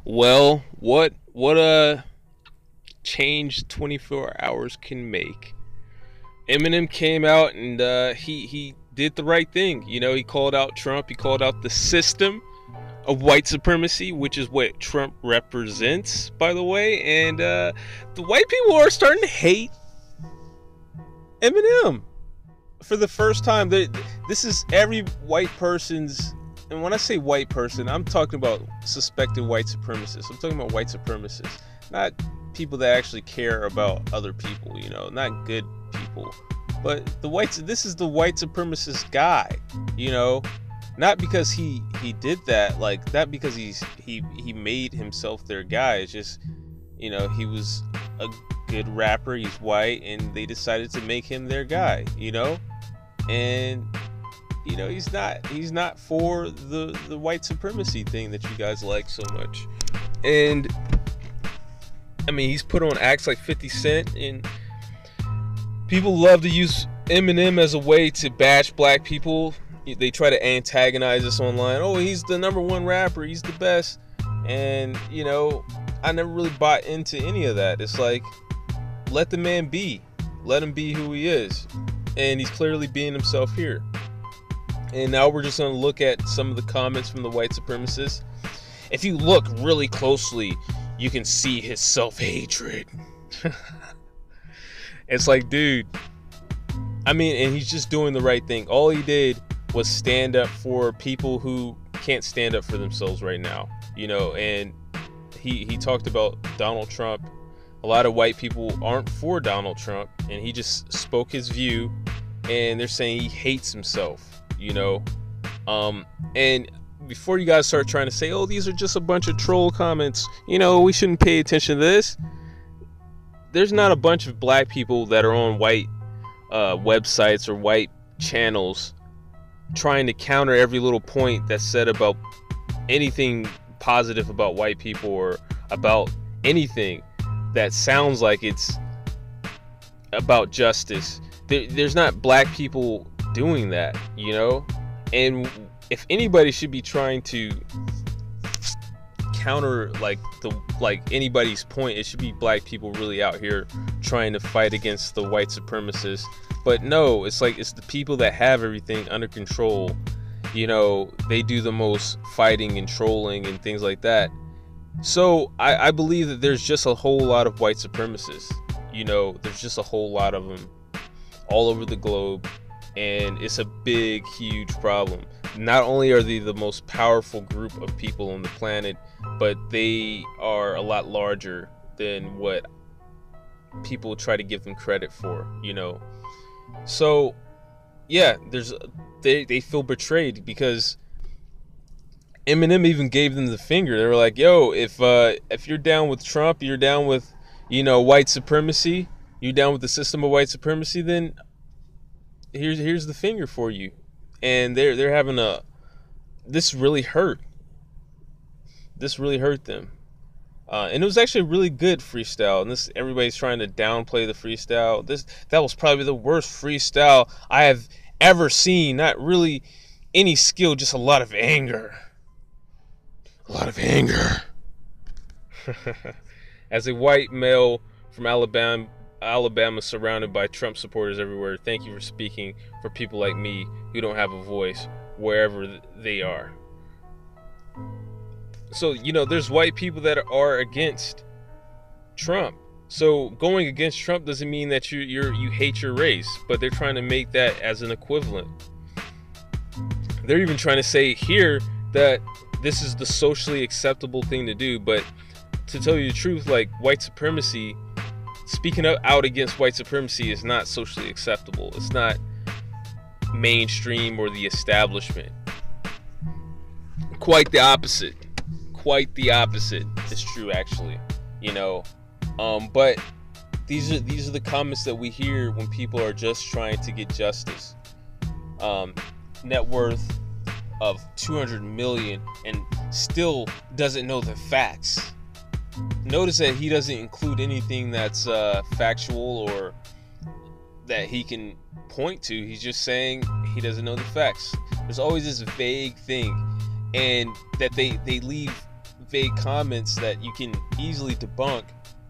Well, what a change 24 hours can make. Eminem came out and he did the right thing. You know, he called out Trump. He called out the system of white supremacy, which is what Trump represents, by the way. And the white people are starting to hate Eminem for the first time. This is every white person's, and when I say white person, I'm talking about suspected white supremacists. I'm talking about white supremacists, not people that actually care about other people, you know, not good people. But the whites, this is the white supremacist guy, you know, not because he did that, like not because he made himself their guy. It's just, you know, he was a good rapper, he's white, and they decided to make him their guy, you know. And you know, he's not for the white supremacy thing that you guys like so much. And I mean, he's put on acts like 50 Cent, and people love to use Eminem as a way to bash black people. They try to antagonize us online. Oh, he's the #1 rapper, he's the best. And you know, I never really bought into any of that. It's like, let the man be, let him be who he is, and he's clearly being himself here. And now we're just going to look at some of the comments from the white supremacists. If you look really closely, you can see his self-hatred. It's like, dude, I mean, and he's just doing the right thing. All he did was stand up for people who can't stand up for themselves right now, you know. And he talked about Donald Trump. A lot of white people aren't for Donald Trump, and he just spoke his view, and they're saying he hates himself, you know. And before you guys start trying to say, oh, these are just a bunch of troll comments, you know, we shouldn't pay attention to this. There's not a bunch of black people that are on white websites or white channels trying to counter every little point that's said about anything positive about white people or about anything that sounds like it's about justice. There's not black people doing that, you know. And if anybody should be trying to counter like anybody's point, it should be black people really out here trying to fight against the white supremacists. But no, it's like, it's the people that have everything under control, you know. They do the most fighting and trolling and things like that. So I believe that there's just a whole lot of white supremacists, you know. There's just a whole lot of them all over the globe, and it's a big, huge problem. Not only are they the most powerful group of people on the planet, but they are a lot larger than what people try to give them credit for, you know. So yeah, they feel betrayed because Eminem even gave them the finger. They were like, yo, if you're down with Trump, you're down with, you know, white supremacy, you're down with the system of white supremacy, then here's the finger for you. And they're having this really hurt them. And it was actually a really good freestyle. And everybody's trying to downplay the freestyle. That was probably the worst freestyle I have ever seen. Not really any skill, just a lot of anger. A lot of anger. As a white male from Alabama surrounded by Trump supporters everywhere, thank you for speaking for people like me who don't have a voice wherever they are. So, you know, there's white people that are against Trump. So going against Trump doesn't mean that you hate your race, but they're trying to make that as an equivalent. They're even trying to say here that this is the socially acceptable thing to do. But to tell you the truth, like, white supremacy, speaking out against white supremacy is not socially acceptable. It's not mainstream or the establishment. Quite the opposite. Quite the opposite is true, actually, you know. But these are the comments that we hear when people are just trying to get justice. Net worth of 200 million and still doesn't know the facts. Notice that he doesn't include anything that's factual or that he can point to. He's just saying he doesn't know the facts. There's always this vague thing, and that they leave vague comments that you can easily debunk,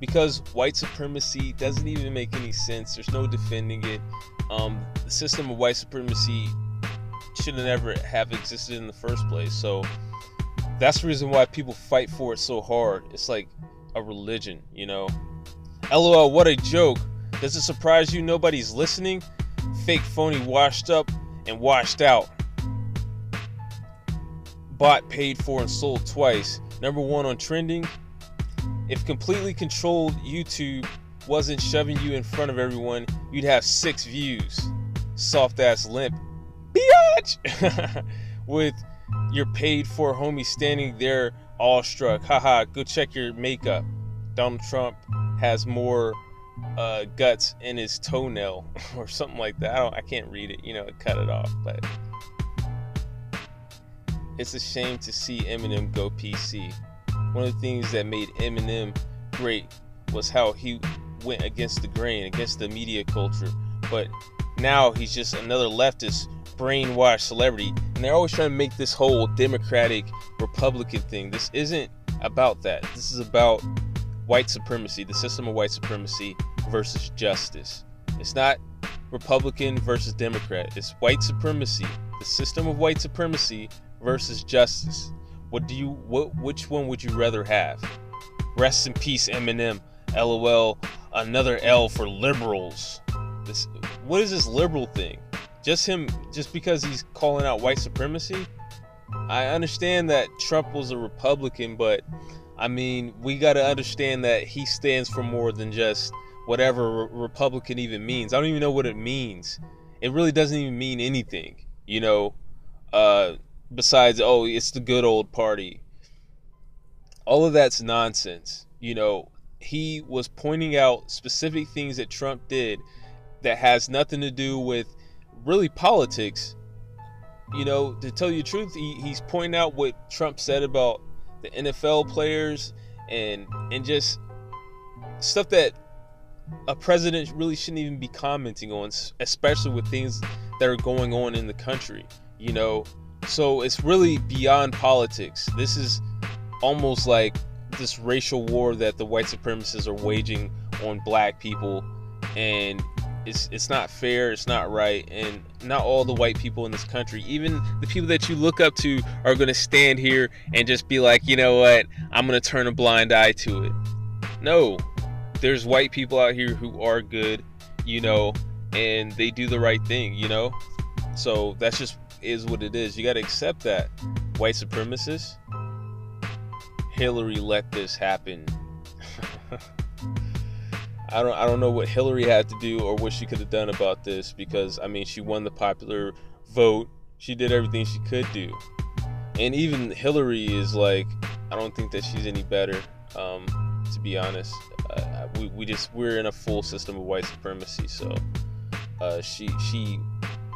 because white supremacy doesn't even make any sense. There's no defending it. The system of white supremacy should have never have existed in the first place. So that's the reason why people fight for it so hard. It's like a religion, you know. LOL, what a joke. Does it surprise you nobody's listening? Fake, phony, washed up and washed out. Bot paid for and sold twice. #1 on trending. If completely controlled YouTube wasn't shoving you in front of everyone, you'd have 6 views. Soft ass limp. Biatch! With your paid for homie standing there awestruck. Haha, go check your makeup. Donald Trump has more guts in his toenail or something like that. I can't read it, you know, cut it off. But it's a shame to see Eminem go PC. One of the things that made Eminem great was how he went against the grain, against the media culture. But now he's just another leftist brainwashed celebrity, and they're always trying to make this whole Democratic Republican thing. This isn't about that. This is about white supremacy, the system of white supremacy versus justice. It's not Republican versus Democrat. It's white supremacy, the system of white supremacy versus justice. Which one would you rather have? Rest in peace, Eminem. LOL, another L for liberals. What is this liberal thing? Just because he's calling out white supremacy? I understand that Trump was a Republican, but I mean, we got to understand that he stands for more than just whatever Republican even means. I don't even know what it means. It really doesn't even mean anything, you know, besides, oh, it's the good old party. All of that's nonsense. You know, he was pointing out specific things that Trump did that has nothing to do with really politics. You know, to tell you the truth, he's pointing out what Trump said about the NFL players and just stuff that a president really shouldn't even be commenting on, especially with things that are going on in the country, you know. So it's really beyond politics. This is almost like this racial war that the white supremacists are waging on black people, and it's not fair, it's not right, and not all the white people in this country, even the people that you look up to, are going to stand here and just be like, you know what, I'm going to turn a blind eye to it. No, there's white people out here who are good, you know, and they do the right thing, you know. So that's just is what it is. You got to accept that. White supremacists, Hillary let this happen. I don't know what Hillary had to do or what she could have done about this, because I mean, she won the popular vote. She did everything she could do. And even Hillary is like, I don't think that she's any better, to be honest. We're in a full system of white supremacy. So she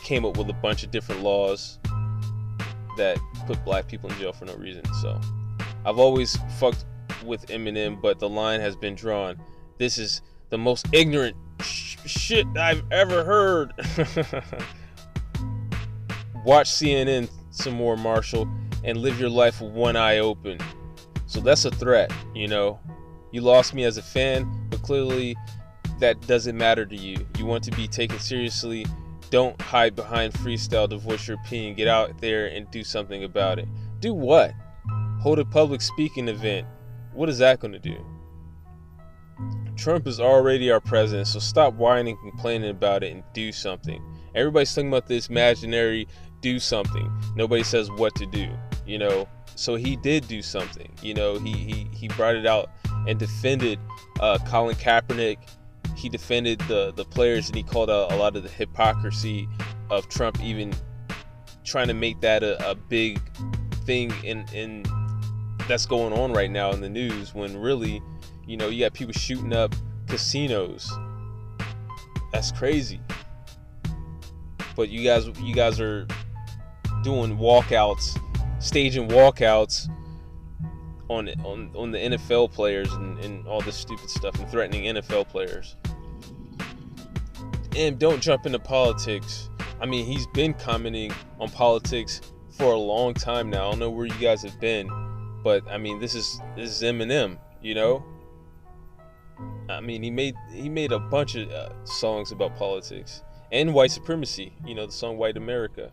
came up with a bunch of different laws that put black people in jail for no reason. So I've always fucked with Eminem, but the line has been drawn. This is the most ignorant shit I've ever heard. Watch CNN some more, Marshall, and live your life with one eye open. So that's a threat, you know. You lost me as a fan, but clearly that doesn't matter to you. You want to be taken seriously. Don't hide behind freestyle to voice your opinion. Get out there and do something about it. Do what? Hold a public speaking event. What is that going to do? Trump is already our president, so stop whining and complaining about it and do something. Everybody's talking about this imaginary do something. Nobody says what to do, you know. So he did do something, you know. He brought it out and defended Colin Kaepernick. He defended the players, and he called out a lot of the hypocrisy of Trump even trying to make that a big thing in that's going on right now in the news, when really, you know, you got people shooting up casinos. That's crazy. But you guys are doing walkouts, staging walkouts on the NFL players and all this stupid stuff, and threatening NFL players. And don't jump into politics. I mean, he's been commenting on politics for a long time now. I don't know where you guys have been. But I mean, this is Eminem, you know. I mean, he made a bunch of songs about politics and white supremacy. You know, the song "White America."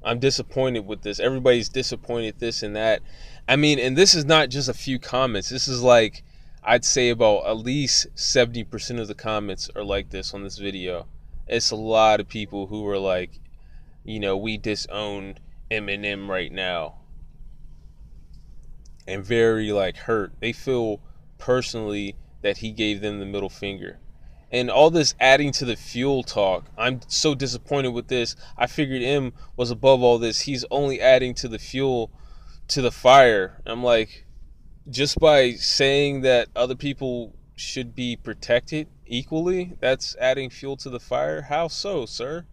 I'm disappointed with this. Everybody's disappointed this and that. I mean, and this is not just a few comments. This is like, I'd say about at least 70% of the comments are like this on this video. It's a lot of people who are like, you know, we disown Eminem right now, and very like hurt. They feel personally that he gave them the middle finger. And all this adding to the fuel talk, I'm so disappointed with this. I figured M was above all this. He's only adding to the fuel to the fire. I'm like, just by saying that other people should be protected equally, that's adding fuel to the fire? How so, sir?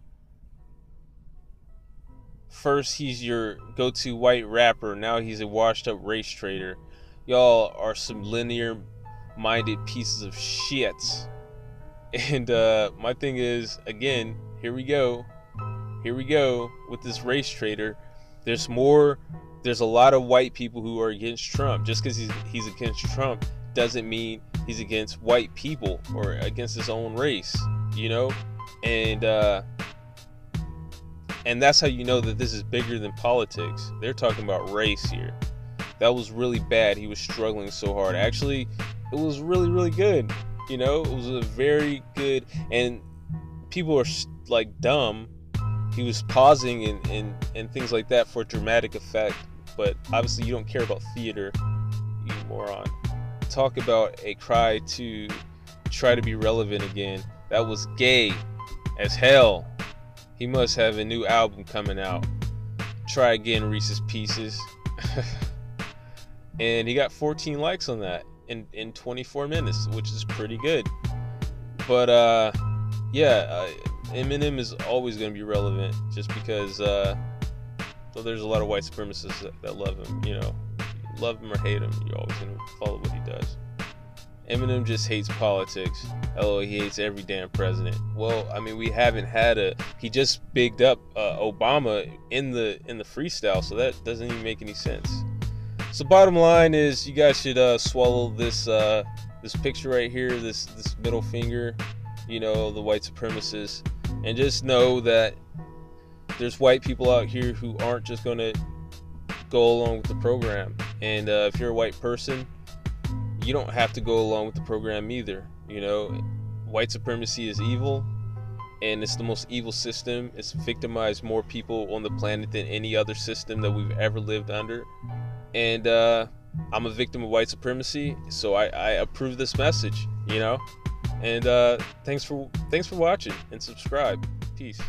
First, he's your go-to white rapper. Now he's a washed-up race traitor. Y'all are some linear-minded pieces of shit. And my thing is, again, here we go with this race traitor. There's a lot of white people who are against Trump. Just because he's against Trump doesn't mean he's against white people or against his own race, you know. And that's how you know that this is bigger than politics. They're talking about race here. That was really bad. He was struggling so hard. Actually, it was really, really good. You know, it was a very good, and people are like dumb. He was pausing and things like that for dramatic effect, but obviously you don't care about theater, you moron. Talk about a cry to try to be relevant again. That was gay as hell. He must have a new album coming out. Try again, Reese's Pieces. And he got 14 likes on that in 24 minutes, which is pretty good. But Eminem is always going to be relevant, just because well, there's a lot of white supremacists that love him. You know, love him or hate him, you're always going to follow what he does. Eminem just hates politics. Oh, he hates every damn president. Well, I mean, we haven't had he just bigged up Obama in the freestyle, so that doesn't even make any sense. So bottom line is, you guys should swallow this picture right here, this middle finger, you know, the white supremacists, and just know that there's white people out here who aren't just going to go along with the program. And if you're a white person, you don't have to go along with the program either. You know, white supremacy is evil, and it's the most evil system. It's victimized more people on the planet than any other system that we've ever lived under. And I'm a victim of white supremacy, so I approve this message, you know. And thanks for watching, and subscribe. Peace.